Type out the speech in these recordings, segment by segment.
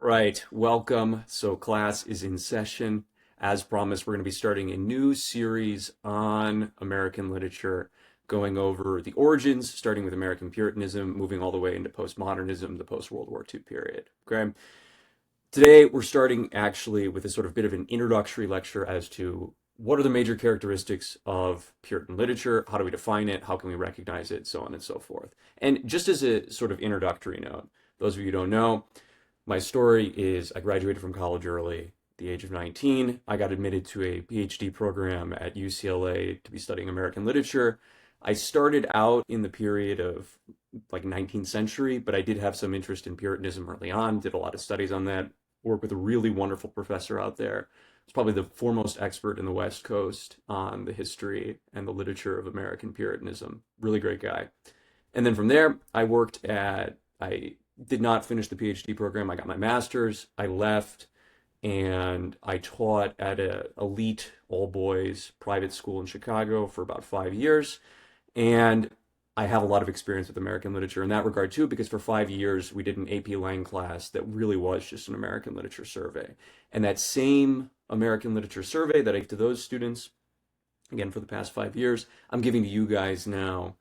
Right, welcome. So class is in session. As promised, we're going to be starting a new series on American literature, going over the origins, starting with American Puritanism, moving all the way into postmodernism, the post-World War II period. Okay. Today, we're starting actually with a sort of bit of an introductory lecture as to what are the major characteristics of Puritan literature, how do we define it, how can we recognize it, so on and so forth. And just as a sort of introductory note, those of you who don't know, my story is I graduated from college early, at the age of 19. I got admitted to a PhD program at UCLA to be studying American literature. I started out in the period of like 19th century, but I did have some interest in Puritanism early on, did a lot of studies on that, worked with a really wonderful professor out there. He's probably the foremost expert in the West Coast on the history and the literature of American Puritanism. Really great guy. And then from there, I did not finish the PhD program. I got my master's. I left and I taught at an elite all boys private school in Chicago for about 5 years. And I have a lot of experience with American literature in that regard too, because for 5 years we did an AP Lang class that really was just an American literature survey. And that same American literature survey that I gave to those students, again, for the past 5 years, I'm giving to you guys now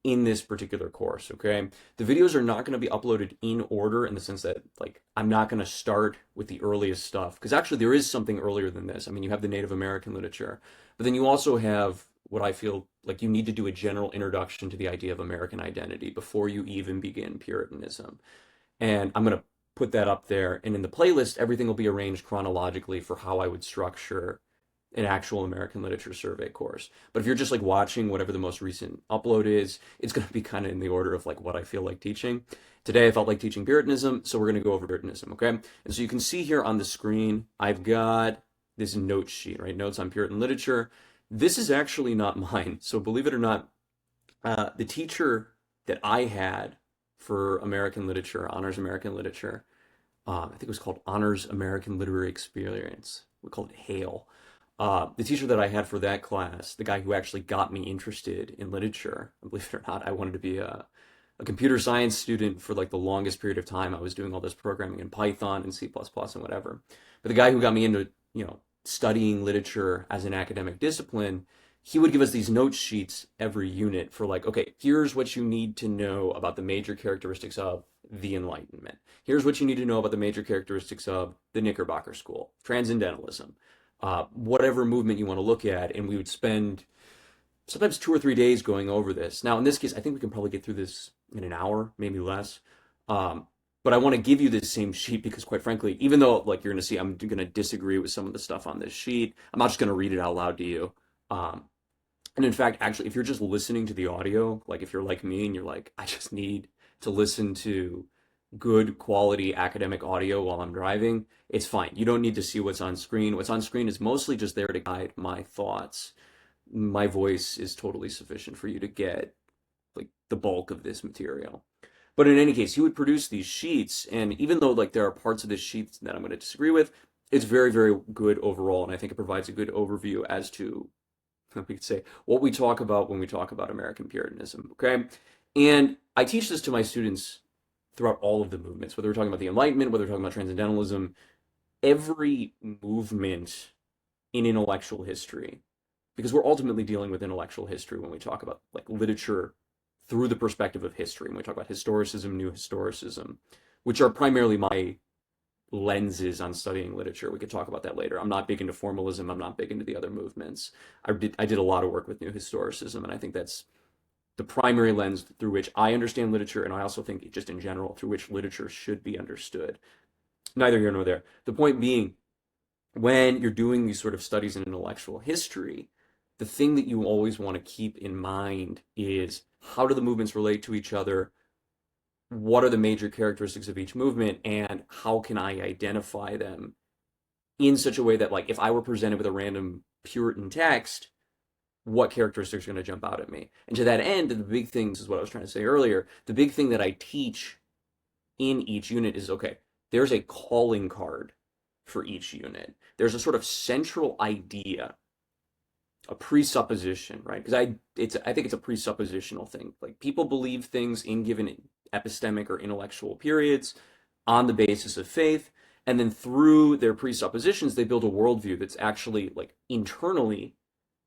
in this particular course, okay? The videos are not going to be uploaded in order in the sense that, like, I'm not going to start with the earliest stuff, because actually there is something earlier than this. I mean, you have the Native American literature, but then you also have what I feel like you need to do a general introduction to the idea of American identity before you even begin Puritanism. And I'm going to put that up there. And in the playlist, everything will be arranged chronologically for how I would structure an actual American literature survey course. But if you're just like watching whatever the most recent upload is, it's going to be kind of in the order of like what I feel like teaching. Today I felt like teaching Puritanism, so we're going to go over Puritanism, okay? And so you can see here on the screen, I've got this note sheet, right? Notes on Puritan literature. This is actually not mine. So believe it or not, the teacher that I had for American literature, Honors American Literature, I think it was called Honors American Literary Experience. We called it HALE. The teacher that I had for that class, the guy who actually got me interested in literature, believe it or not, I wanted to be a computer science student for like the longest period of time. I was doing all this programming in Python and C++ and whatever. But the guy who got me into, studying literature as an academic discipline, he would give us these note sheets every unit for like, okay, here's what you need to know about the major characteristics of the Enlightenment. Here's what you need to know about the major characteristics of the Knickerbocker School, Transcendentalism, whatever movement you want to look at. And we would spend sometimes 2 or 3 days going over this. Now, in this case, I think we can probably get through this in an hour, maybe less. But I want to give you this same sheet because, quite frankly, even though like you're going to see, I'm going to disagree with some of the stuff on this sheet, I'm not just going to read it out loud to you. And in fact, actually, if you're just listening to the audio, like if you're like me and you're like, I just need to listen to good quality academic audio while I'm driving, it's fine. You don't need to see what's on screen. What's on screen is mostly just there to guide my thoughts. My voice is totally sufficient for you to get like the bulk of this material. But in any case, he would produce these sheets, and even though like there are parts of this sheet that I'm going to disagree with, it's very, very good overall, and I think it provides a good overview as to, we could say, what we talk about when we talk about American Puritanism, okay? And I teach this to my students throughout all of the movements, whether we're talking about the Enlightenment, whether we're talking about Transcendentalism, every movement in intellectual history, because we're ultimately dealing with intellectual history when we talk about like literature through the perspective of history. When we talk about historicism, new historicism, which are primarily my lenses on studying literature. We could talk about that later. I'm not big into formalism. I'm not big into the other movements. I did a lot of work with new historicism, and I think that's the primary lens through which I understand literature, and I also think just in general through which literature should be understood. Neither here nor there. The point being, when you're doing these sort of studies in intellectual history, the thing that you always want to keep in mind is how do the movements relate to each other? What are the major characteristics of each movement, and how can I identify them in such a way that, like, if I were presented with a random Puritan text, what characteristics are going to jump out at me? And to that end, the big things is what I was trying to say earlier. The big thing that I teach in each unit is, okay, there's a calling card for each unit. There's a sort of central idea, a presupposition, right? Because I think it's a presuppositional thing. Like people believe things in given epistemic or intellectual periods on the basis of faith. And then through their presuppositions, they build a worldview that's actually like internally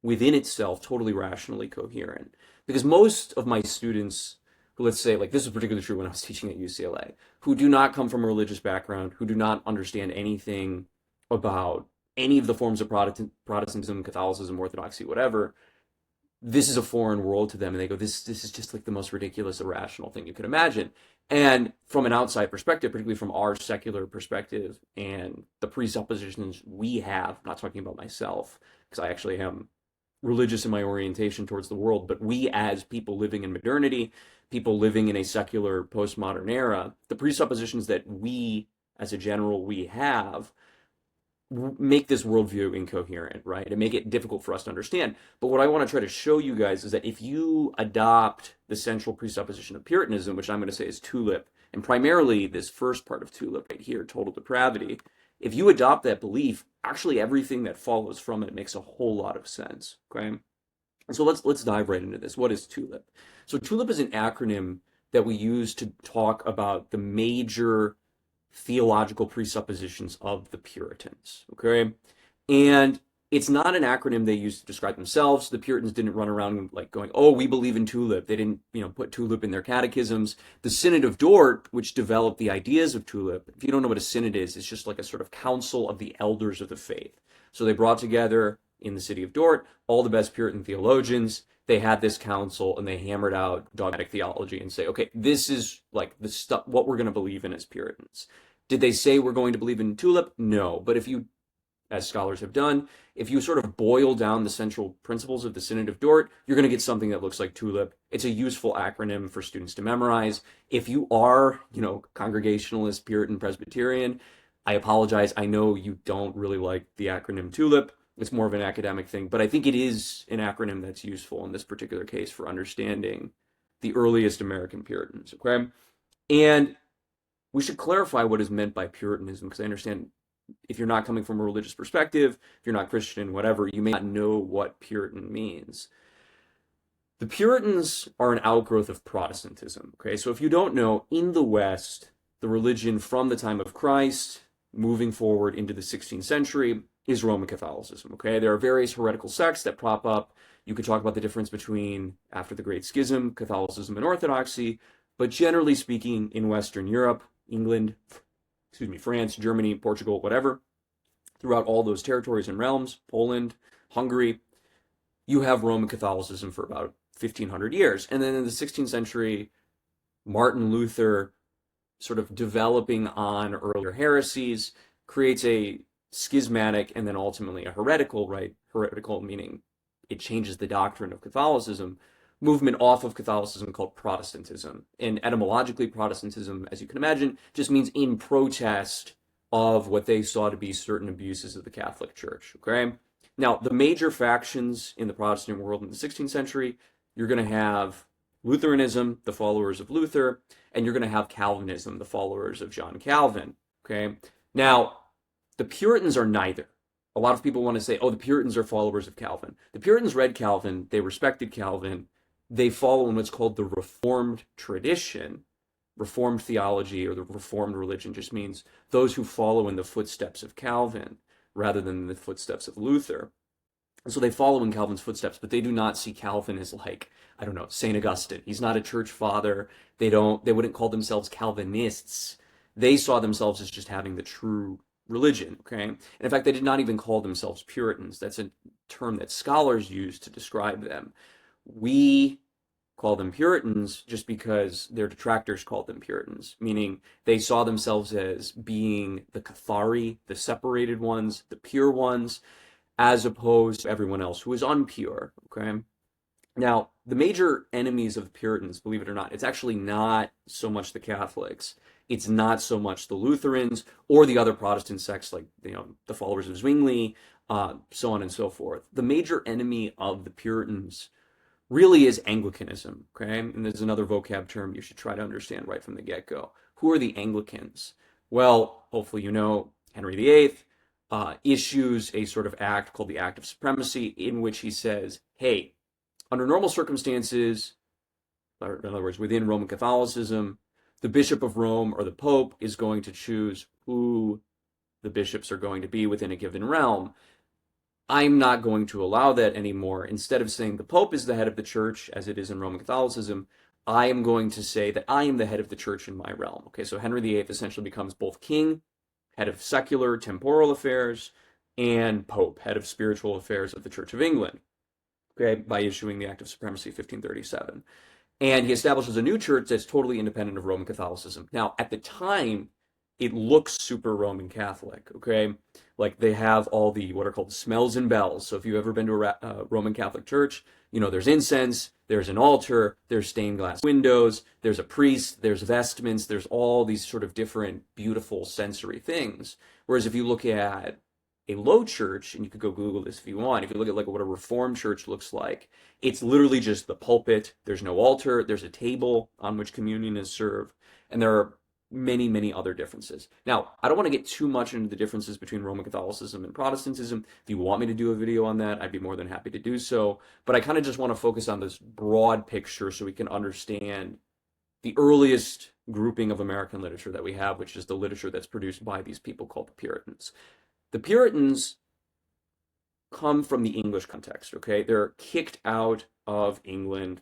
within itself totally rationally coherent. Because most of my students who, let's say, like this was particularly true when I was teaching at UCLA, who do not come from a religious background, who do not understand anything about any of the forms of Protestantism, Catholicism, Orthodoxy, whatever, this is a foreign world to them, and they go, this is just like the most ridiculous, irrational thing you could imagine. And from an outside perspective, particularly from our secular perspective and the presuppositions we have, I'm not talking about myself, because I actually am religious in my orientation towards the world, but we as people living in modernity, people living in a secular postmodern era, the presuppositions that we, as a general, we have make this worldview incoherent, right? And make it difficult for us to understand. But what I want to try to show you guys is that if you adopt the central presupposition of Puritanism, which I'm going to say is TULIP, and primarily this first part of TULIP right here, total depravity, if you adopt that belief, actually everything that follows from it makes a whole lot of sense, okay? And so let's dive right into this. What is TULIP? So TULIP is an acronym that we use to talk about the major theological presuppositions of the Puritans, okay? And it's not an acronym they used to describe themselves. The Puritans didn't run around like going, oh, we believe in TULIP. They didn't, put TULIP in their catechisms. The Synod of Dort, which developed the ideas of TULIP, if you don't know what a synod is, it's just like a sort of council of the elders of the faith. So they brought together in the city of Dort all the best Puritan theologians. They had this council and they hammered out dogmatic theology and say, okay, this is like the stuff, what we're going to believe in as Puritans. Did they say we're going to believe in TULIP? No. But if you, as scholars have done, if you sort of boil down the central principles of the Synod of Dort, you're going to get something that looks like TULIP. It's a useful acronym for students to memorize. If you are, Congregationalist, Puritan, Presbyterian, I apologize. I know you don't really like the acronym TULIP. It's more of an academic thing, but I think it is an acronym that's useful in this particular case for understanding the earliest American Puritans, okay? And we should clarify what is meant by Puritanism, because I understand if you're not coming from a religious perspective, if you're not Christian, whatever, you may not know what Puritan means. The Puritans are an outgrowth of Protestantism, okay? So if you don't know, in the West, the religion from the time of Christ, moving forward into the 16th century, is Roman Catholicism, okay? There are various heretical sects that prop up. You could talk about the difference between, after the Great Schism, Catholicism and Orthodoxy, but generally speaking, in Western Europe, England, France, Germany, Portugal, whatever, throughout all those territories and realms, Poland, Hungary, you have Roman Catholicism for about 1500 years. And then in the 16th century, Martin Luther, sort of developing on earlier heresies, creates a schismatic and then ultimately a heretical, right? Heretical meaning it changes the doctrine of Catholicism, movement off of Catholicism called Protestantism. And etymologically, Protestantism, as you can imagine, just means in protest of what they saw to be certain abuses of the Catholic Church, okay? Now, the major factions in the Protestant world in the 16th century, you're going to have Lutheranism, the followers of Luther, and you're going to have Calvinism, the followers of John Calvin, okay? Now, the Puritans are neither. A lot of people want to say, oh, the Puritans are followers of Calvin. The Puritans read Calvin, they respected Calvin, they follow in what's called the Reformed tradition. Reformed theology or the Reformed religion just means those who follow in the footsteps of Calvin rather than the footsteps of Luther. And so they follow in Calvin's footsteps, but they do not see Calvin as like, I don't know, St. Augustine. He's not a church father. They wouldn't call themselves Calvinists. They saw themselves as just having the true religion, okay? And in fact, they did not even call themselves Puritans. That's a term that scholars use to describe them. We call them Puritans just because their detractors called them Puritans, meaning they saw themselves as being the Cathari, the separated ones, the pure ones, as opposed to everyone else who is unpure, okay? Now, the major enemies of the Puritans, believe it or not, it's actually not so much the Catholics. It's not so much the Lutherans or the other Protestant sects like, the followers of Zwingli, so on and so forth. The major enemy of the Puritans really is Anglicanism, okay? And there's another vocab term you should try to understand right from the get-go. Who are the Anglicans? Well, hopefully you know Henry VIII issues a sort of act called the Act of Supremacy in which he says, hey, under normal circumstances, or in other words, within Roman Catholicism, the Bishop of Rome or the Pope is going to choose who the bishops are going to be within a given realm. I'm not going to allow that anymore. Instead of saying the Pope is the head of the church, as it is in Roman Catholicism, I am going to say that I am the head of the church in my realm. Okay, so Henry VIII essentially becomes both king, head of secular, temporal affairs, and Pope, head of spiritual affairs of the Church of England, okay, by issuing the Act of Supremacy 1537. And he establishes a new church that's totally independent of Roman Catholicism. Now, at the time, it looks super Roman Catholic, okay? Like they have all the what are called smells and bells. So if you've ever been to a Roman Catholic church, you know, there's incense, there's an altar, there's stained glass windows, there's a priest, there's vestments, there's all these sort of different beautiful sensory things. Whereas if you look at a low church, and you could go Google this if you want, if you look at like what a Reformed church looks like, it's literally just the pulpit. There's no altar. There's a table on which communion is served. And there are many, many other differences. Now, I don't want to get too much into the differences between Roman Catholicism and Protestantism. If you want me to do a video on that, I'd be more than happy to do so. But I kind of just want to focus on this broad picture so we can understand the earliest grouping of American literature that we have, which is the literature that's produced by these people called the Puritans. The Puritans come from the English context, okay? They're kicked out of England.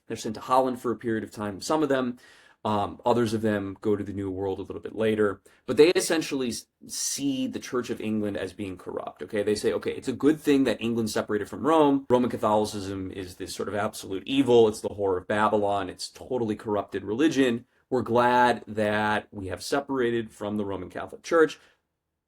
They're sent to Holland for a period of time, some of them. Others of them go to the New World a little bit later. But they essentially see the Church of England as being corrupt, okay? They say, okay, it's a good thing that England's separated from Rome. Roman Catholicism is this sort of absolute evil. It's the whore of Babylon. It's totally corrupted religion. We're glad that we have separated from the Roman Catholic Church.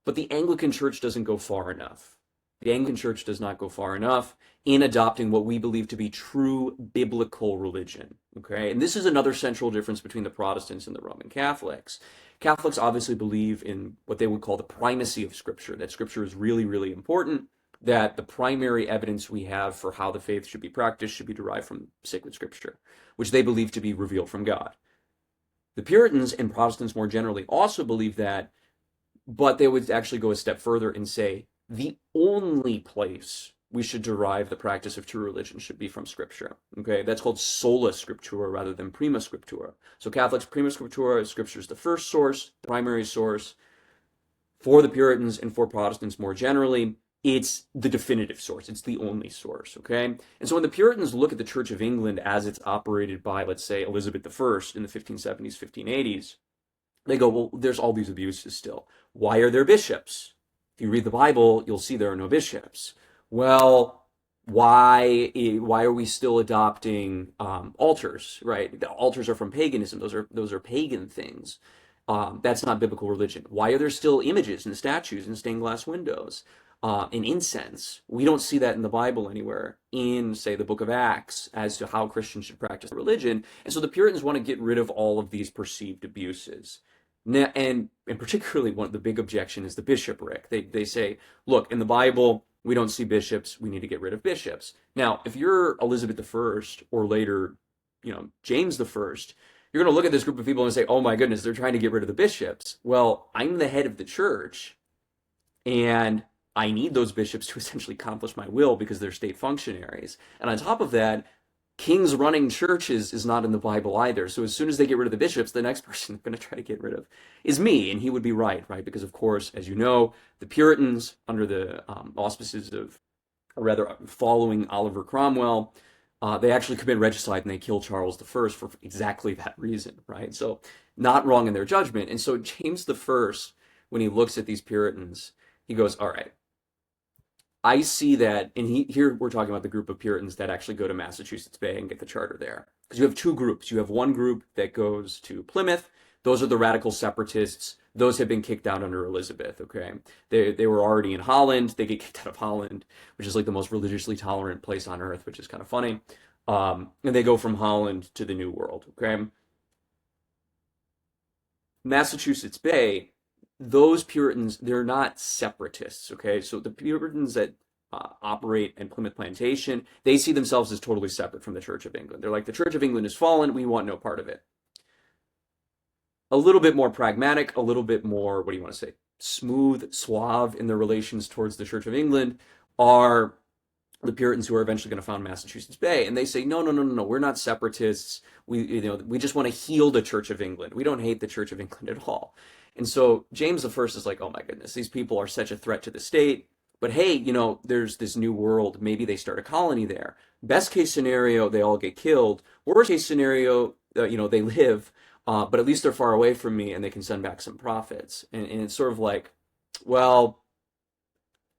But the Anglican Church doesn't go far enough. The Anglican Church does not go far enough in adopting what we believe to be true biblical religion, okay? And this is another central difference between the Protestants and the Roman Catholics. Catholics obviously believe in what they would call the primacy of Scripture, that Scripture is really, really important, that the primary evidence we have for how the faith should be practiced should be derived from sacred Scripture, which they believe to be revealed from God. The Puritans and Protestants more generally also believe that, but they would actually go a step further and say the only place we should derive the practice of true religion should be from Scripture. Okay, that's called sola scriptura rather than prima scriptura. So Catholics, prima scriptura, Scripture is the first source, the primary source. For the Puritans and for Protestants more generally, it's the definitive source. It's the only source, okay? And so when the Puritans look at the Church of England as it's operated by, let's say, Elizabeth I in the 1570s, 1580s, they go, well, there's all these abuses still. Why are there bishops? If you read the Bible, you'll see there are no bishops. Well, why are we still adopting altars, right? The altars are from paganism. Those are pagan things. That's not biblical religion. Why are there still images and statues and stained glass windows and incense? We don't see that in the Bible anywhere in, say, the book of Acts as to how Christians should practice religion. And so the Puritans want to get rid of all of these perceived abuses. And particularly one of the big objection is the bishopric. They say, look, in the Bible, we don't see bishops. We need to get rid of bishops. Now, if you're Elizabeth I or later, James I, you're going to look at this group of people and say, oh my goodness, they're trying to get rid of the bishops. Well, I'm the head of the church, and I need those bishops to essentially accomplish my will because they're state functionaries. And on top of that, kings running churches is not in the Bible either. So as soon as they get rid of the bishops, the next person they're going to try to get rid of is me. And he would be right? Because, of course, as you know, the Puritans, under the auspices of, or rather following Oliver Cromwell, they actually commit regicide and they kill Charles I for exactly that reason, right? So not wrong in their judgment. And so James I, when he looks at these Puritans, he goes, all right, I see that, and here we're talking about the group of Puritans that actually go to Massachusetts Bay and get the charter there. Because you have two groups. You have one group that goes to Plymouth. Those are the radical separatists. Those have been kicked out under Elizabeth, okay? They were already in Holland. They get kicked out of Holland, which is like the most religiously tolerant place on earth, which is kind of funny. And they go from Holland to the New World, okay? Massachusetts Bay, those Puritans, they're not separatists, okay? So the Puritans that operate in Plymouth Plantation, they see themselves as totally separate from the Church of England. They're like, the Church of England is fallen, we want no part of it. A little bit more pragmatic, a little bit more, what do you want to say, smooth, suave in their relations towards the Church of England are the Puritans who are eventually going to found Massachusetts Bay. And they say, no, we're not separatists. We just want to heal the Church of England. We don't hate the Church of England at all. And so James the First is like, oh my goodness, these people are such a threat to the state. But hey, there's this new world. Maybe they start a colony there. Best case scenario, they all get killed. Worst case scenario, they live, but at least they're far away from me and they can send back some profits. And it's sort of like, well,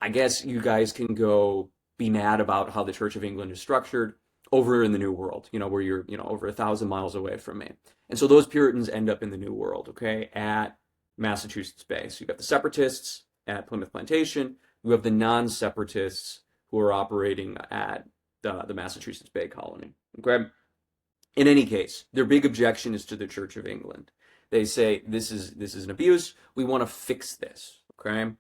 I guess you guys can go be mad about how the Church of England is structured over in the New World, where you're, over 1,000 miles away from me. And so those Puritans end up in the New World, okay, at Massachusetts Bay. So you've got the separatists at Plymouth Plantation. You have the non-separatists who are operating at the Massachusetts Bay Colony, okay? In any case, their big objection is to the Church of England. They say, this is an abuse. We want to fix this, okay?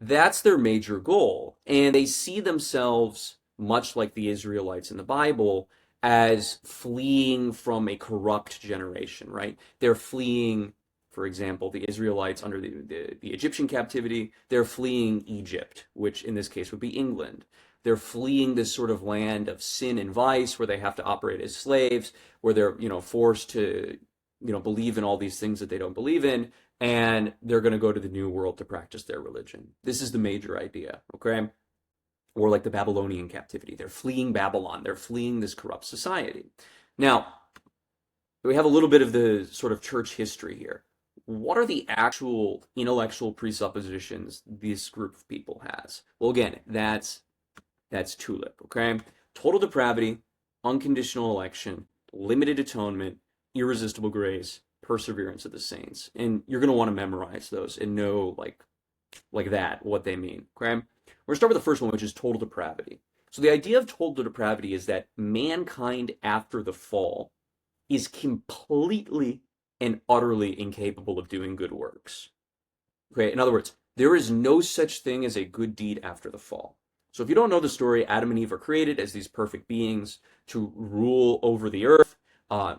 That's their major goal. And they see themselves, much like the Israelites in the Bible, as fleeing from a corrupt generation, right? They're fleeing, for example, the Israelites under the Egyptian captivity, they're fleeing Egypt, which in this case would be England. They're fleeing this sort of land of sin and vice where they have to operate as slaves, where they're, forced to, believe in all these things that they don't believe in, and they're going to go to the New World to practice their religion. This is the major idea, okay? Or like the Babylonian captivity. They're fleeing Babylon. They're fleeing this corrupt society. Now, we have a little bit of the sort of church history here. What are the actual intellectual presuppositions this group of people has? Well, again, that's TULIP, okay? Total depravity, unconditional election, limited atonement, irresistible grace, perseverance of the saints. And you're going to want to memorize those and know like that, what they mean, okay? We're going to start with the first one, which is total depravity. So the idea of total depravity is that mankind after the fall is completely and utterly incapable of doing good works. Okay, in other words, there is no such thing as a good deed after the fall. So if you don't know the story, Adam and Eve are created as these perfect beings to rule over the earth,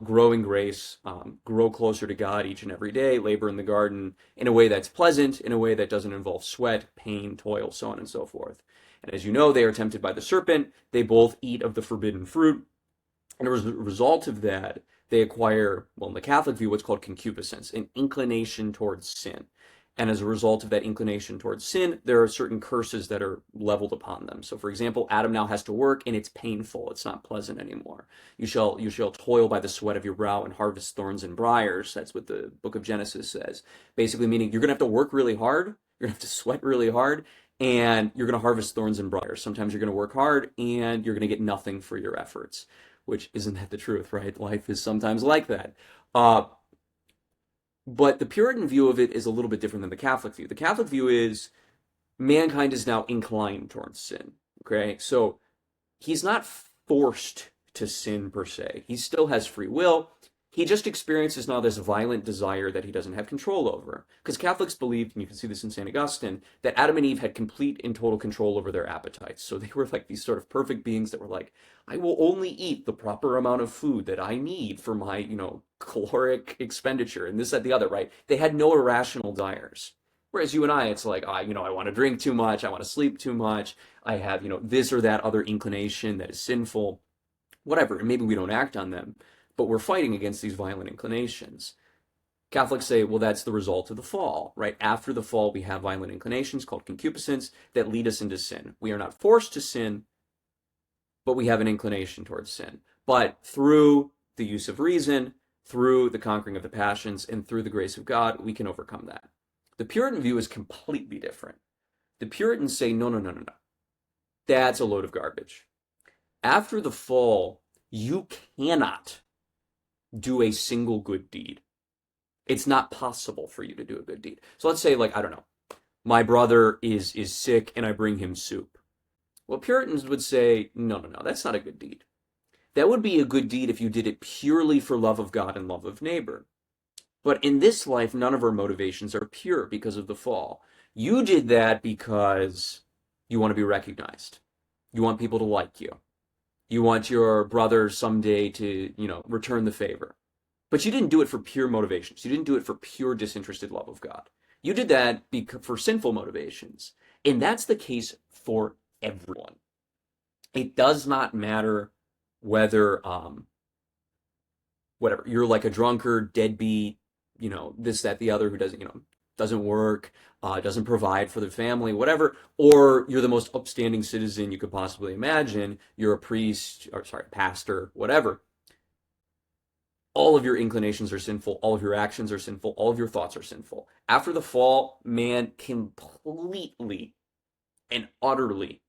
grow in grace, grow closer to God each and every day, labor in the garden in a way that's pleasant, in a way that doesn't involve sweat, pain, toil, so on and so forth. And as you know, they are tempted by the serpent. They both eat of the forbidden fruit. And as a result of that, they acquire, well, in the Catholic view, what's called concupiscence, an inclination towards sin. And as a result of that inclination towards sin, there are certain curses that are leveled upon them. So, for example, Adam now has to work, and it's painful. It's not pleasant anymore. You shall toil by the sweat of your brow and harvest thorns and briars. That's what the book of Genesis says. Basically meaning you're going to have to work really hard, you're going to have to sweat really hard, and you're going to harvest thorns and briars. Sometimes you're going to work hard, and you're going to get nothing for your efforts. Which, isn't that the truth, right? Life is sometimes like that. But the Puritan view of it is a little bit different than the Catholic view. The Catholic view is mankind is now inclined towards sin, okay? So he's not forced to sin per se. He still has free will. He just experiences now this violent desire that he doesn't have control over. Because Catholics believed, and you can see this in St. Augustine, that Adam and Eve had complete and total control over their appetites. So they were like these sort of perfect beings that were like, I will only eat the proper amount of food that I need for my, caloric expenditure, and this, that, the other, right? They had no irrational desires. Whereas you and I, it's like, I want to drink too much, I want to sleep too much, I have, this or that other inclination that is sinful, whatever, and maybe we don't act on them. But we're fighting against these violent inclinations. Catholics say, well, that's the result of the fall, right? After the fall, we have violent inclinations called concupiscence that lead us into sin. We are not forced to sin, but we have an inclination towards sin. But through the use of reason, through the conquering of the passions, and through the grace of God, we can overcome that. The Puritan view is completely different. The Puritans say, no. That's a load of garbage. After the fall, you cannot do a single good deed. It's not possible for you to do a good deed. So let's say, I don't know, my brother is sick and I bring him soup. Well, Puritans would say, no, that's not a good deed. That would be a good deed if you did it purely for love of God and love of neighbor. But in this life, none of our motivations are pure because of the fall. You did that because you want to be recognized. You want people to like you. You want your brother someday to, return the favor. But you didn't do it for pure motivations. You didn't do it for pure disinterested love of God. You did that for sinful motivations. And that's the case for everyone. It does not matter whether, whatever, you're like a drunkard, deadbeat, this, that, the other, who doesn't work, doesn't provide for the family, whatever, or you're the most upstanding citizen you could possibly imagine, you're a priest, or sorry, pastor, whatever. All of your inclinations are sinful, all of your actions are sinful, all of your thoughts are sinful. After the fall, man completely and utterly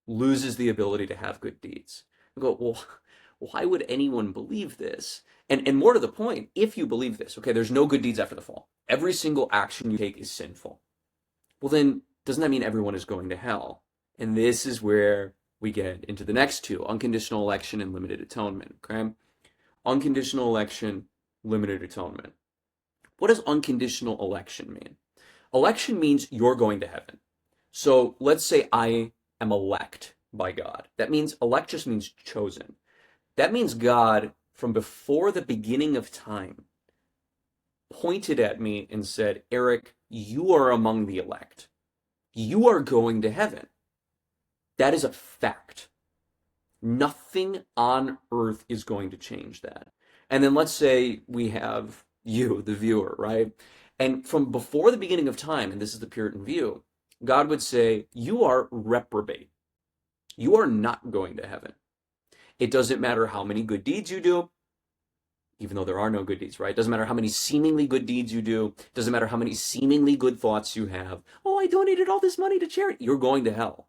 loses the ability to have good deeds. You go, well, why would anyone believe this? And more to the point, if you believe this, okay, there's no good deeds after the fall. Every single action you take is sinful. Well, then, doesn't that mean everyone is going to hell? And this is where we get into the next two, unconditional election and limited atonement, okay? Unconditional election, limited atonement. What does unconditional election mean? Election means you're going to heaven. So let's say I am elect by God. That means elect just means chosen. That means God, from before the beginning of time, pointed at me and said, Eric, you are among the elect. You are going to heaven. That is a fact. Nothing on earth is going to change that. And then let's say we have you, the viewer, right? And from before the beginning of time, and this is the Puritan view, God would say, you are reprobate. You are not going to heaven. It doesn't matter how many good deeds you do, even though there are no good deeds, right? It doesn't matter how many seemingly good deeds you do. It doesn't matter how many seemingly good thoughts you have. Oh, I donated all this money to charity. You're going to hell.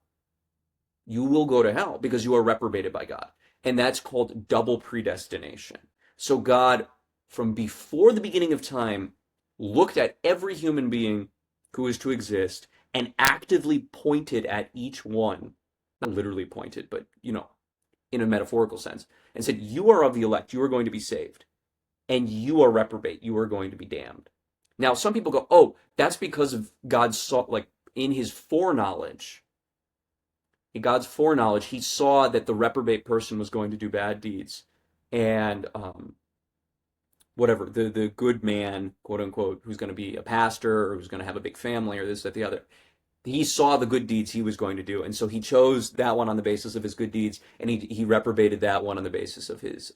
You will go to hell because you are reprobated by God. And that's called double predestination. So God, from before the beginning of time, looked at every human being who is to exist and actively pointed at each one, not literally pointed, but, in a metaphorical sense, and said, you are of the elect, you are going to be saved, and you are reprobate, you are going to be damned. Now, some people go, oh, that's because of God's, in his foreknowledge, he saw that the reprobate person was going to do bad deeds, and whatever, the good man, quote unquote, who's going to be a pastor or who's going to have a big family or this, that, the other, he saw the good deeds he was going to do, and so he chose that one on the basis of his good deeds, and he reprobated that one on the basis of his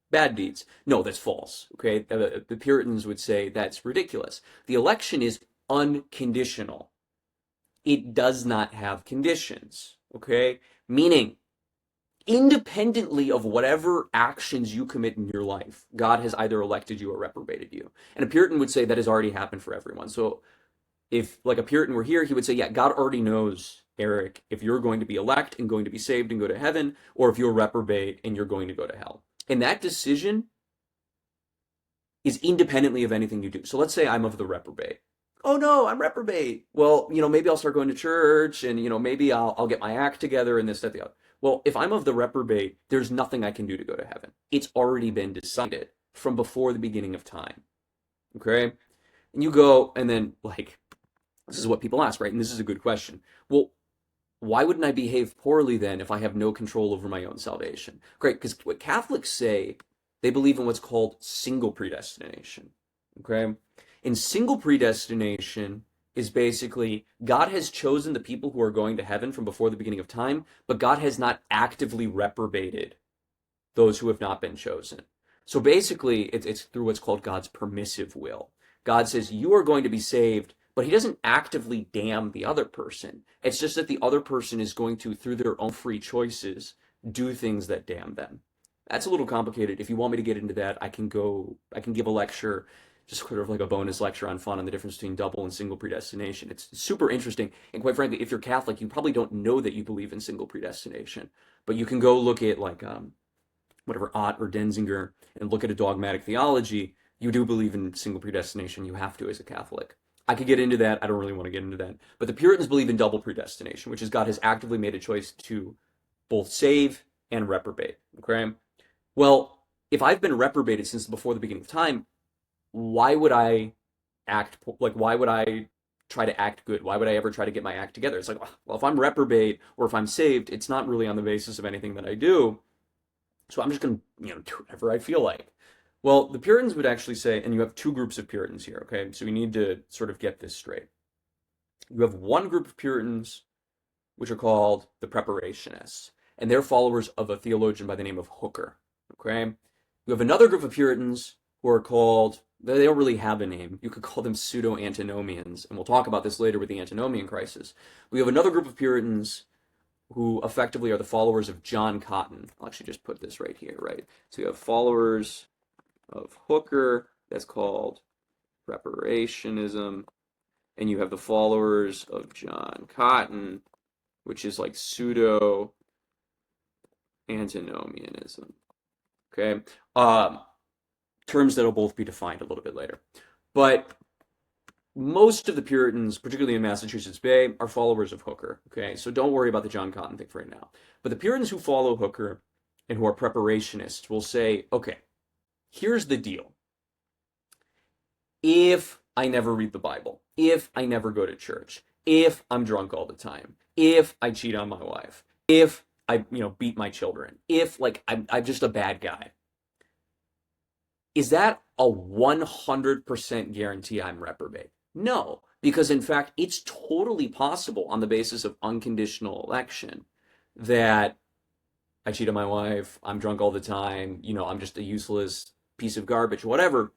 bad deeds. No, that's false. Okay, the Puritans would say that's ridiculous. The election is unconditional. It does not have conditions. Okay, meaning, independently of whatever actions you commit in your life, God has either elected you or reprobated you. And a Puritan would say that has already happened for everyone. So if a Puritan were here, he would say, yeah, God already knows, Eric, if you're going to be elect and going to be saved and go to heaven, or if you're reprobate and you're going to go to hell. And that decision is independently of anything you do. So let's say I'm of the reprobate. Oh no, I'm reprobate. Well, maybe I'll start going to church, and maybe I'll get my act together and this, that, the other. Well, if I'm of the reprobate, there's nothing I can do to go to heaven. It's already been decided from before the beginning of time. Okay? And you go, and then, this is what people ask, right? And this is a good question. Well, why wouldn't I behave poorly then if I have no control over my own salvation? Great, because what Catholics say, they believe in what's called single predestination. Okay? And single predestination is basically God has chosen the people who are going to heaven from before the beginning of time, but God has not actively reprobated those who have not been chosen. So basically, it's through what's called God's permissive will. God says, you are going to be saved, but he doesn't actively damn the other person. It's just that the other person is going to, through their own free choices, do things that damn them. That's a little complicated. If you want me to get into that, I can give a lecture, just sort of like a bonus lecture on fun on the difference between double and single predestination. It's super interesting. And quite frankly, if you're Catholic, you probably don't know that you believe in single predestination. But you can go look at whatever Ott or Denzinger and look at a dogmatic theology. You do believe in single predestination. You have to as a Catholic. I could get into that. I don't really want to get into that. But the Puritans believe in double predestination, which is God has actively made a choice to both save and reprobate. Okay? Well, if I've been reprobated since before the beginning of time, why would I why would I try to act good? Why would I ever try to get my act together? It's like, well, if I'm reprobate or if I'm saved, it's not really on the basis of anything that I do. So I'm just going to, do whatever I feel like. Well, the Puritans would actually say, and you have two groups of Puritans here, okay? So we need to sort of get this straight. You have one group of Puritans, which are called the Preparationists, and they're followers of a theologian by the name of Hooker, okay? You have another group of Puritans who are called, they don't really have a name. You could call them pseudo-antinomians, and we'll talk about this later with the antinomian crisis. We have another group of Puritans who effectively are the followers of John Cotton. I'll actually just put this right here, right? So you have followers of Hooker, that's called preparationism, and you have the followers of John Cotton, which is like pseudo-antinomianism. Okay? Terms that will both be defined a little bit later. But most of the Puritans, particularly in Massachusetts Bay, are followers of Hooker. Okay, so don't worry about the John Cotton thing for right now. But the Puritans who follow Hooker and who are preparationists will say, okay, here's the deal. If I never read the Bible, if I never go to church, if I'm drunk all the time, if I cheat on my wife, if I, beat my children, if like I'm just a bad guy, is that a 100% guarantee I'm reprobate? No, because in fact, it's totally possible on the basis of unconditional election that I cheat on my wife, I'm drunk all the time, I'm just a useless piece of garbage, whatever,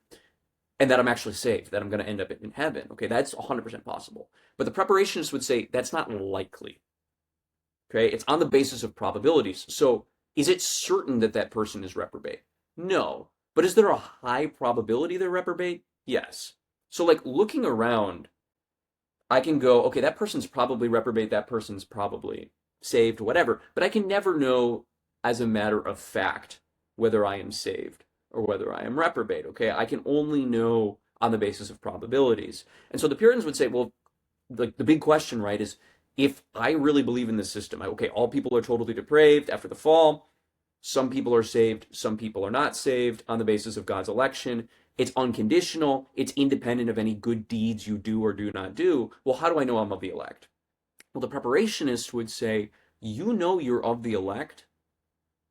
and that I'm actually saved, that I'm going to end up in heaven. Okay, that's 100% possible. But the preparationists would say that's not likely. Okay, it's on the basis of probabilities. So is it certain that that person is reprobate? No. But is there a high probability they're reprobate? Yes. So like looking around, I can go, okay, that person's probably reprobate, that person's probably saved, whatever. But I can never know as a matter of fact whether I am saved or whether I am reprobate, okay? I can only know on the basis of probabilities. And so the Puritans would say, well, the big question, right, is if I really believe in this system, okay, all people are totally depraved after the fall, some people are saved, some people are not saved on the basis of God's election. It's unconditional, it's independent of any good deeds you do or do not do. Well, how do I know I'm of the elect? Well, the preparationist would say, you know you're of the elect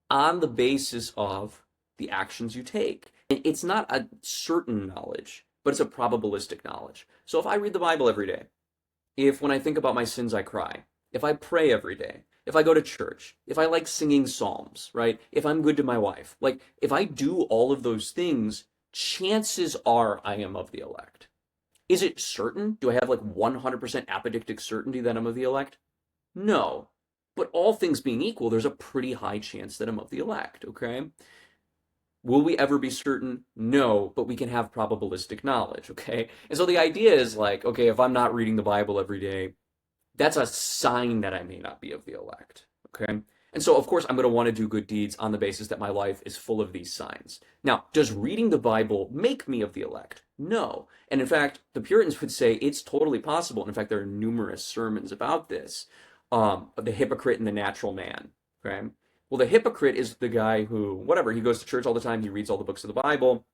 on the basis of the actions you take. And it's not a certain knowledge, but it's a probabilistic knowledge. So if I read the Bible every day, if when I think about my sins I cry, if I pray every day, if I go to church, if I like singing psalms, right? If I'm good to my wife, like if I do all of those things, chances are I am of the elect. Is it certain? Do I have like 100% apodictic certainty that I'm of the elect? No. But all things being equal, there's a pretty high chance that I'm of the elect, okay? Will we ever be certain? No, but we can have probabilistic knowledge, okay? And so the idea is like, okay, if I'm not reading the Bible every day, that's a sign that I may not be of the elect, okay? And so, of course, I'm going to want to do good deeds on the basis that my life is full of these signs. Now, does reading the Bible make me of the elect? No. And in fact, the Puritans would say it's totally possible. And in fact, there are numerous sermons about this, the hypocrite and the natural man, okay? Well, the hypocrite is the guy who, whatever, he goes to church all the time, he reads all the books of the Bible,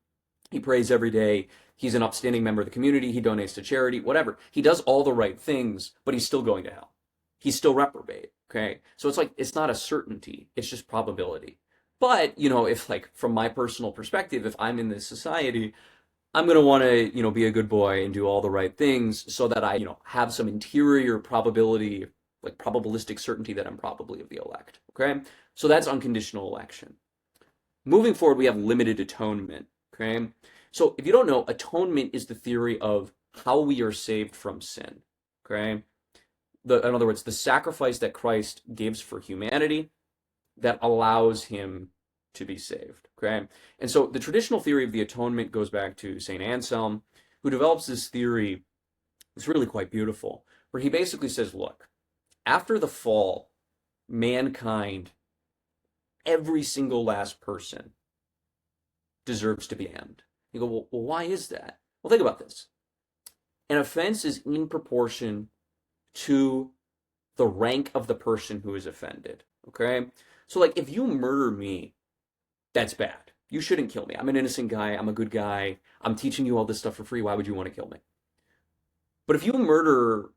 he prays every day, he's an upstanding member of the community, he donates to charity, whatever. He does all the right things, but he's still going to hell. He's still reprobate, okay? So it's like, it's not a certainty, it's just probability. But, if like, from my personal perspective, if I'm in this society, I'm going to want to, be a good boy and do all the right things so that I, have some interior probability, like probabilistic certainty that I'm probably of the elect, okay? So that's unconditional election. Moving forward, we have limited atonement, okay? So if you don't know, atonement is the theory of how we are saved from sin, okay? In other words, the sacrifice that Christ gives for humanity that allows him to be saved, okay? And so the traditional theory of the atonement goes back to St. Anselm, who develops this theory. It's really quite beautiful, where he basically says, look, after the fall, mankind, every single last person deserves to be damned. You go, well, why is that? Well, think about this. An offense is in proportion to the rank of the person who is offended, okay? So, like, if you murder me, that's bad. You shouldn't kill me. I'm an innocent guy. I'm a good guy. I'm teaching you all this stuff for free. Why would you want to kill me? But if you murder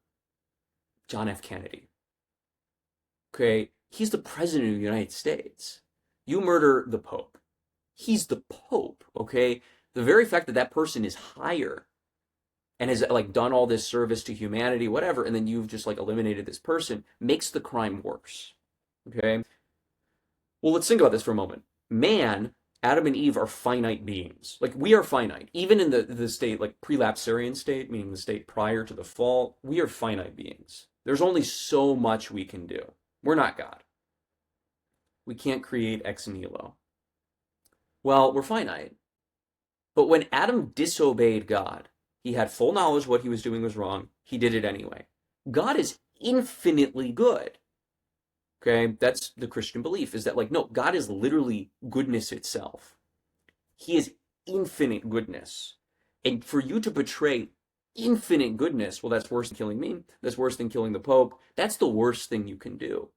John F. Kennedy, okay, he's the president of the United States. You murder the Pope. He's the Pope, okay? The very fact that that person is higher and has like done all this service to humanity, whatever, and then you've just like eliminated this person makes the crime worse, okay? Well, let's think about this for a moment. Man Adam and Eve are finite beings. Like we are finite. Even in the state, like prelapsarian state, meaning the state prior to the fall, we are finite beings. There's only so much we can do. We're not God. We can't create ex nihilo. Well, we're finite. But when Adam disobeyed God, he had full knowledge what he was doing was wrong. He did it anyway. God is infinitely good. Okay, that's the Christian belief, is that like, no, God is literally goodness itself. He is infinite goodness. And for you to betray infinite goodness, well, that's worse than killing me. That's worse than killing the Pope. That's the worst thing you can do.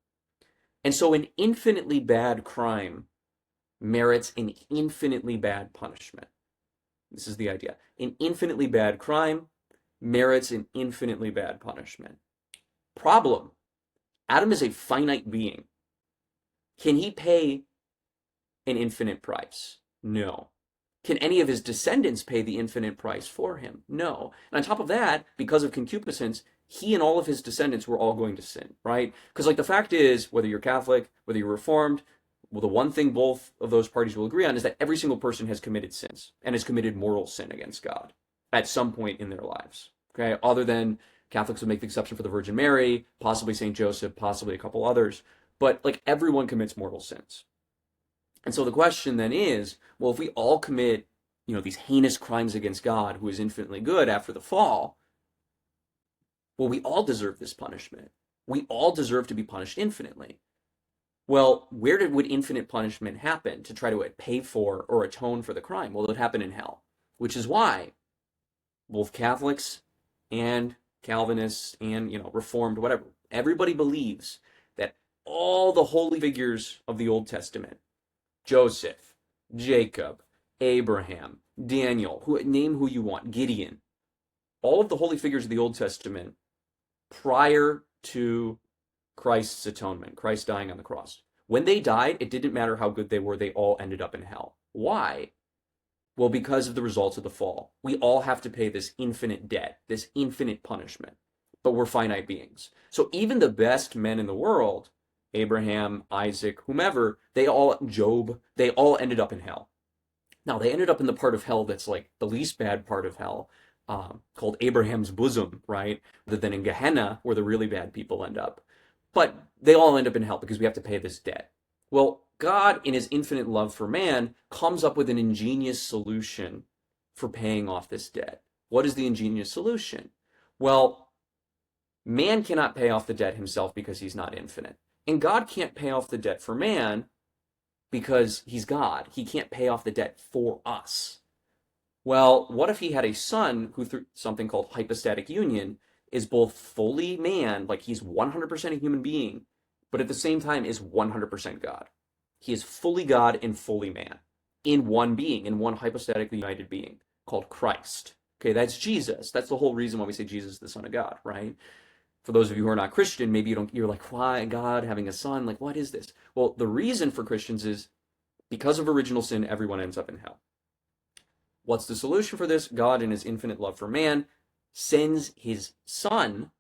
And so an infinitely bad crime merits an infinitely bad punishment. This is the idea. An infinitely bad crime merits an infinitely bad punishment. Problem: Adam is a finite being. Can he pay an infinite price? No. Can any of his descendants pay the infinite price for him? No. And on top of that, because of concupiscence, he and all of his descendants were all going to sin, right? Because like the fact is, whether you're Catholic, whether you're Reformed, well, the one thing both of those parties will agree on is that every single person has committed sins and has committed mortal sin against God at some point in their lives. Okay, other than Catholics would make the exception for the Virgin Mary, possibly Saint Joseph, possibly a couple others, but like everyone commits mortal sins. And so the question then is, well, if we all commit, these heinous crimes against God, who is infinitely good after the fall, well, we all deserve this punishment. We all deserve to be punished infinitely. Well, where would infinite punishment happen to try to pay for or atone for the crime? Well, it would happen in hell, which is why both Catholics and Calvinists and, Reformed, whatever, everybody believes that all the holy figures of the Old Testament, Joseph, Jacob, Abraham, Daniel, name who you want, Gideon, all of the holy figures of the Old Testament prior to Christ's atonement, Christ dying on the cross. When they died, it didn't matter how good they were, they all ended up in hell. Why? Well, because of the results of the fall. We all have to pay this infinite debt, this infinite punishment, but we're finite beings. So even the best men in the world, Abraham, Isaac, whomever, Job, they all ended up in hell. Now, they ended up in the part of hell that's like the least bad part of hell, called Abraham's bosom, right? Rather than in Gehenna, where the really bad people end up. But they all end up in hell because we have to pay this debt. Well, God, in his infinite love for man, comes up with an ingenious solution for paying off this debt. What is the ingenious solution? Well, man cannot pay off the debt himself because he's not infinite. And God can't pay off the debt for man because he's God. He can't pay off the debt for us. Well, what if he had a son who, through something called hypostatic union, is both fully man, like he's 100% a human being, but at the same time is 100% God. He is fully God and fully man in one being, in one hypostatically united being called Christ. Okay, that's Jesus. That's the whole reason why we say Jesus is the Son of God, right? For those of you who are not Christian, maybe you're like, why God having a son? Like, what is this? Well, the reason for Christians is because of original sin, everyone ends up in hell. What's the solution for this? God, in his infinite love for man, sends his son,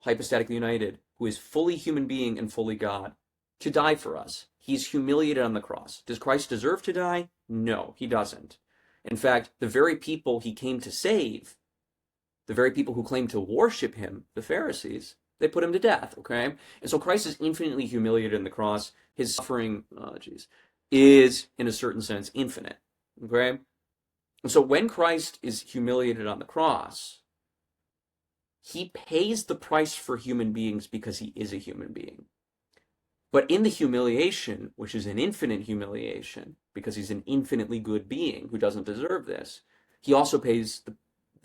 hypostatically united, who is fully human being and fully God, to die for us. He's humiliated on the cross. Does Christ deserve to die? No, he doesn't. In fact, the very people he came to save, the very people who claim to worship him, the Pharisees, they put him to death, okay? And so Christ is infinitely humiliated on the cross. His suffering, is, in a certain sense, infinite, okay? And so when Christ is humiliated on the cross, he pays the price for human beings because he is a human being. But in the humiliation, which is an infinite humiliation, because he's an infinitely good being who doesn't deserve this, he also pays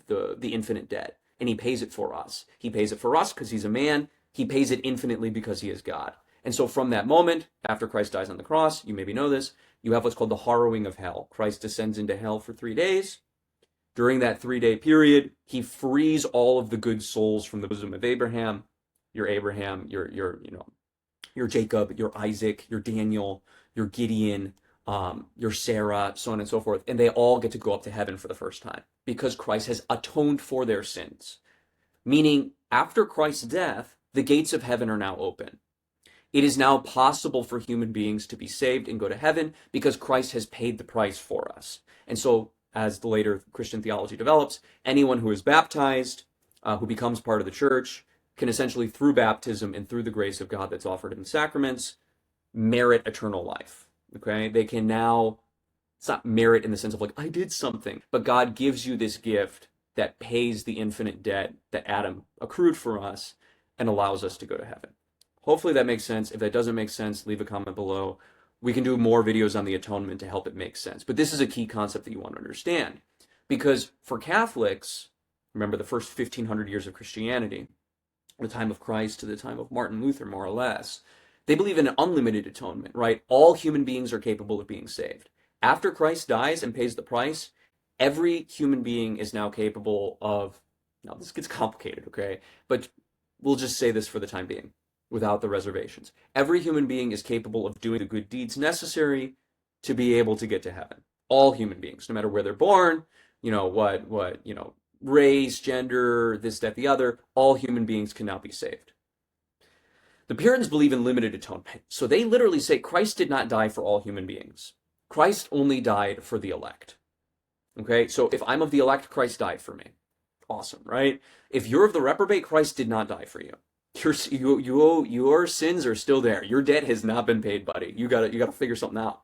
the infinite debt, and he pays it for us. He pays it for us because he's a man. He pays it infinitely because he is God. And so from that moment, after Christ dies on the cross, you maybe know this, you have what's called the harrowing of hell. Christ descends into hell for 3 days. During that 3-day period, he frees all of the good souls from the bosom of Abraham, your Jacob, your Isaac, your Daniel, your Gideon, your Sarah, so on and so forth. And they all get to go up to heaven for the first time because Christ has atoned for their sins. Meaning, after Christ's death, the gates of heaven are now open. It is now possible for human beings to be saved and go to heaven because Christ has paid the price for us. And so, as the later Christian theology develops, anyone who is baptized, who becomes part of the church, can essentially, through baptism and through the grace of God that's offered in the sacraments, merit eternal life. Okay? They can now, it's not merit in the sense of like, I did something, but God gives you this gift that pays the infinite debt that Adam accrued for us and allows us to go to heaven. Hopefully that makes sense. If that doesn't make sense, leave a comment below. We can do more videos on the atonement to help it make sense. But this is a key concept that you want to understand. Because for Catholics, remember the first 1,500 years of Christianity, the time of Christ to the time of Martin Luther, more or less, they believe in an unlimited atonement, right? All human beings are capable of being saved. After Christ dies and pays the price, every human being is now capable of, now this gets complicated, okay? But we'll just say this for the time being, without the reservations. Every human being is capable of doing the good deeds necessary to be able to get to heaven. All human beings, no matter where they're born, race, gender, this, that, the other, all human beings can now be saved. The Puritans believe in limited atonement. So they literally say Christ did not die for all human beings. Christ only died for the elect. Okay, so if I'm of the elect, Christ died for me. Awesome, right? If you're of the reprobate, Christ did not die for you. Your sins are still there. Your debt has not been paid, buddy. You gotta figure something out.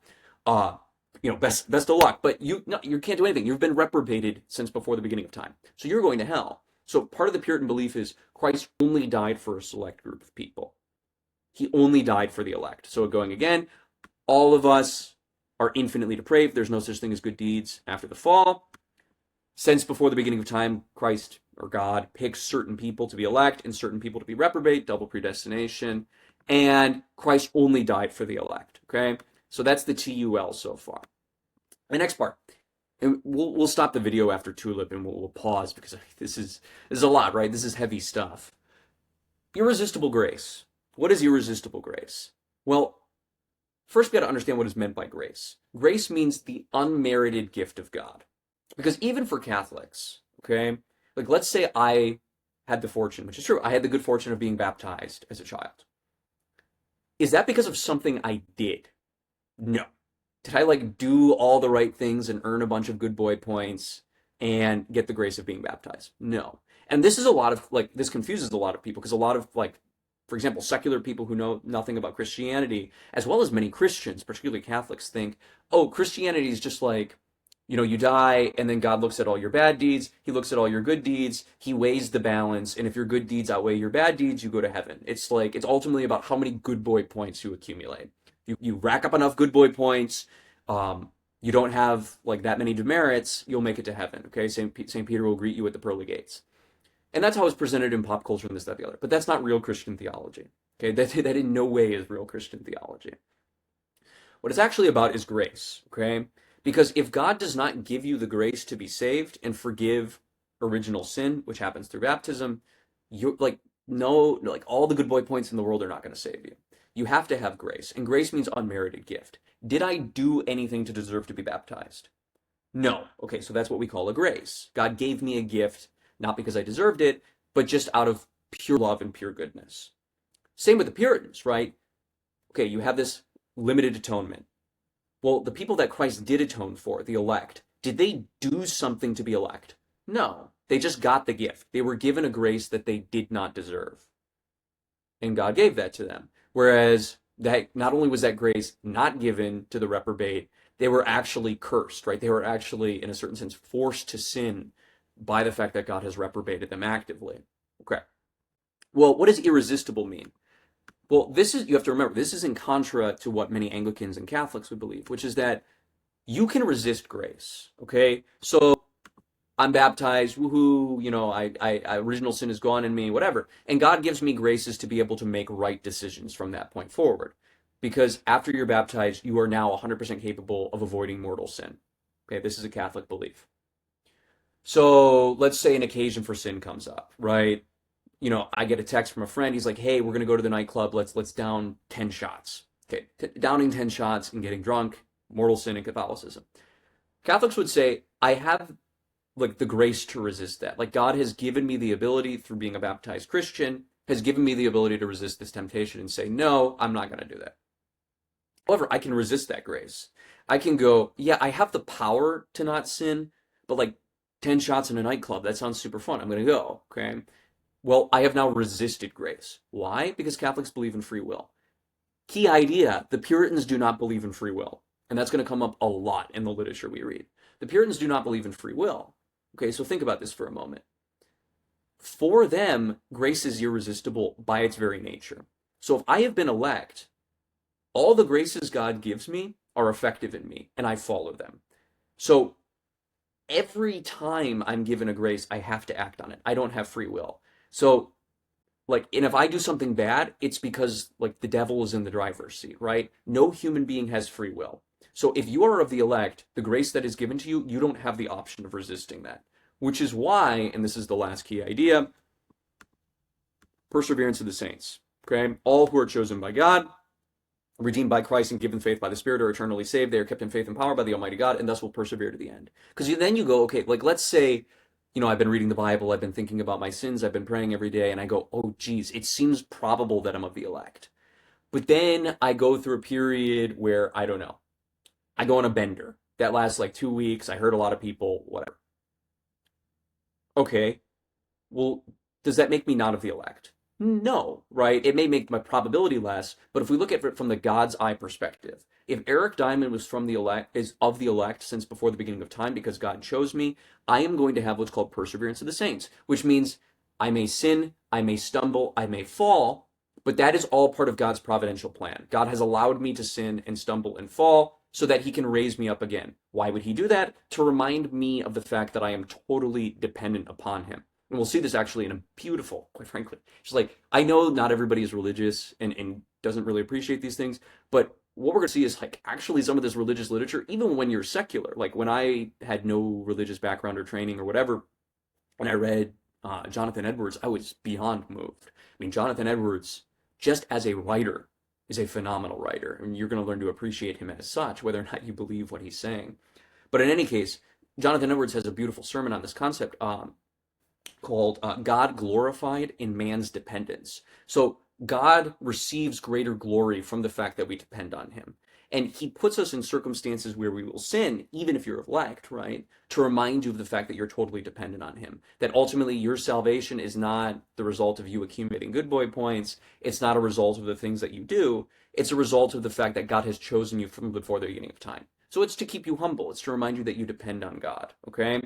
Best of luck. But you can't do anything. You've been reprobated since before the beginning of time. So you're going to hell. So part of the Puritan belief is Christ only died for a select group of people. He only died for the elect. So going again, all of us are infinitely depraved. There's no such thing as good deeds after the fall. Since before the beginning of time, Christ or God picks certain people to be elect and certain people to be reprobate, double predestination, and Christ only died for the elect, okay? So that's the TUL so far. The next part, and we'll stop the video after TULIP and we'll pause because this is a lot, right? This is heavy stuff. Irresistible grace. What is irresistible grace? Well, first we got to understand what is meant by grace. Grace means the unmerited gift of God. Because even for Catholics, okay, like let's say I had the fortune, which is true, I had the good fortune of being baptized as a child. Is that because of something I did? No. Did I do all the right things and earn a bunch of good boy points and get the grace of being baptized? No. And this is a lot of, this confuses a lot of people because a lot of, for example, secular people who know nothing about Christianity, as well as many Christians, particularly Catholics, think, oh, Christianity is just you die and then God looks at all your bad deeds. He looks at all your good deeds. He weighs the balance. And if your good deeds outweigh your bad deeds, you go to heaven. It's ultimately about how many good boy points you accumulate. You rack up enough good boy points. You don't have that many demerits. You'll make it to heaven. Okay. St. Peter will greet you at the pearly gates. And that's how it's presented in pop culture and this, that, the other. But that's not real Christian theology. Okay. That in no way is real Christian theology. What it's actually about is grace. Okay. Because if God does not give you the grace to be saved and forgive original sin, which happens through baptism, you're all the good boy points in the world are not going to save you. You have to have grace, and grace means unmerited gift. Did I do anything to deserve to be baptized? No. Okay, so that's what we call a grace. God gave me a gift, not because I deserved it, but just out of pure love and pure goodness. Same with the Puritans, right? Okay, you have this limited atonement. Well, the people that Christ did atone for, the elect, did they do something to be elect? No. They just got the gift. They were given a grace that they did not deserve. And God gave that to them. Whereas that not only was that grace not given to the reprobate, they were actually cursed, right? They were actually, in a certain sense, forced to sin by the fact that God has reprobated them actively. Okay. Well, what does irresistible mean? Well, you have to remember, this is in contra to what many Anglicans and Catholics would believe, which is that you can resist grace, okay? So I'm baptized, woohoo, original sin is gone in me, whatever. And God gives me graces to be able to make right decisions from that point forward. Because after you're baptized, you are now 100% capable of avoiding mortal sin. Okay, this is a Catholic belief. So let's say an occasion for sin comes up, right? I get a text from a friend. He's like, hey, we're going to go to the nightclub. Let's down 10 shots. Okay, downing 10 shots and getting drunk, mortal sin in Catholicism. Catholics would say, I have the grace to resist that. God has given me the ability through being a baptized Christian has given me the ability to resist this temptation and say, no, I'm not going to do that. However, I can resist that grace. I can go, yeah, I have the power to not sin, but like 10 shots in a nightclub, that sounds super fun. I'm going to go, okay? Well, I have now resisted grace. Why? Because Catholics believe in free will. Key idea, the Puritans do not believe in free will. And that's going to come up a lot in the literature we read. The Puritans do not believe in free will. Okay, so think about this for a moment. For them, grace is irresistible by its very nature. So if I have been elect, all the graces God gives me are effective in me, and I follow them. So every time I'm given a grace, I have to act on it. I don't have free will. So, like, and if I do something bad, it's because, like, the devil is in the driver's seat, right? No human being has free will. So if you are of the elect, the grace that is given to you, you don't have the option of resisting that. Which is why, and this is the last key idea, perseverance of the saints. Okay? All who are chosen by God, redeemed by Christ and given faith by the Spirit are eternally saved. They are kept in faith and power by the Almighty God, and thus will persevere to the end. Because then you go, okay, like let's say, I've been reading the Bible, I've been thinking about my sins, I've been praying every day, and I go, oh, geez, it seems probable that I'm of the elect. But then I go through a period where, I don't know, I go on a bender. That lasts like 2 weeks. I hurt a lot of people, whatever. Okay, well, does that make me not of the elect? No, right? It may make my probability less, but if we look at it from the God's eye perspective, if Eric Diamond was from the elect, is of the elect since before the beginning of time because God chose me, I am going to have what's called perseverance of the saints, which means I may sin, I may stumble, I may fall, but that is all part of God's providential plan. God has allowed me to sin and stumble and fall so that he can raise me up again. Why would he do that? To remind me of the fact that I am totally dependent upon him. And we'll see this actually in a beautiful, quite frankly. Just like, I know not everybody is religious and doesn't really appreciate these things, but what we're going to see is like actually some of this religious literature, even when you're secular, like when I had no religious background or training or whatever, when I read Jonathan Edwards, I was beyond moved. I mean, Jonathan Edwards, just as a writer, is a phenomenal writer. And you're going to learn to appreciate him as such, whether or not you believe what he's saying. But in any case, Jonathan Edwards has a beautiful sermon on this concept called God Glorified in Man's Dependence. So God receives greater glory from the fact that we depend on him. And he puts us in circumstances where we will sin, even if you're elect, right? To remind you of the fact that you're totally dependent on him. That ultimately your salvation is not the result of you accumulating good boy points. It's not a result of the things that you do. It's a result of the fact that God has chosen you from before the beginning of time. So it's to keep you humble. It's to remind you that you depend on God, okay?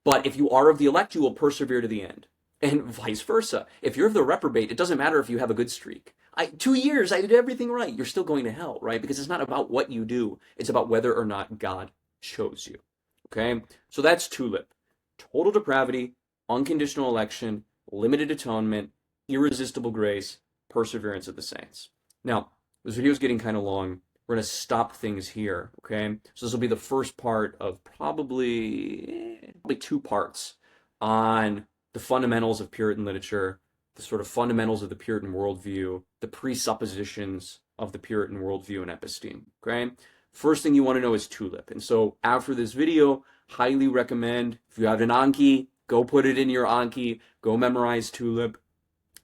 But if you are of the elect, you will persevere to the end. And vice versa. If you're of the reprobate, it doesn't matter if you have a good streak. 2 years, I did everything right. You're still going to hell, right? Because it's not about what you do. It's about whether or not God chose you. Okay? So that's TULIP. Total depravity, unconditional election, limited atonement, irresistible grace, perseverance of the saints. Now, this video is getting kind of long. We're going to stop things here, okay? So this will be the first part of probably 2 parts on the fundamentals of Puritan literature, the sort of fundamentals of the Puritan worldview, the presuppositions of the Puritan worldview and episteme, okay? First thing you want to know is TULIP. And so after this video, highly recommend, if you have an Anki, go put it in your Anki, go memorize TULIP.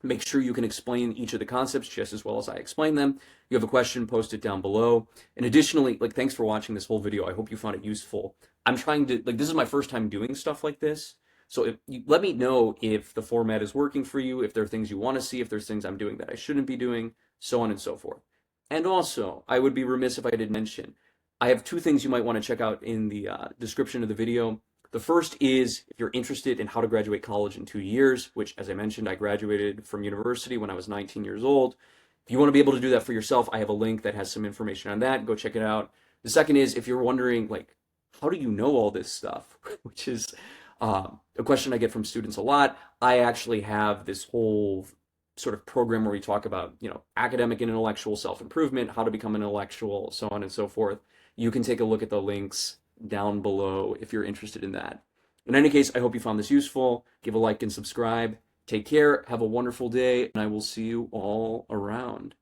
Make sure you can explain each of the concepts just as well as I explain them. If you have a question, post it down below. And additionally, thanks for watching this whole video. I hope you found it useful. I'm trying to, this is my first time doing stuff like this. So if you let me know if the format is working for you, if there are things you want to see, if there's things I'm doing that I shouldn't be doing, so on and so forth. And also, I would be remiss if I didn't mention, I have 2 things you might want to check out in the description of the video. The first is if you're interested in how to graduate college in 2 years, which, as I mentioned, I graduated from university when I was 19 years old. If you want to be able to do that for yourself, I have a link that has some information on that. Go check it out. The second is if you're wondering, how do you know all this stuff? Which is a question I get from students a lot. I actually have this whole sort of program where we talk about, academic and intellectual self-improvement, how to become an intellectual, so on and so forth. You can take a look at the links down below if you're interested in that. In any case, I hope you found this useful. Give a like and subscribe. Take care. Have a wonderful day, and I will see you all around.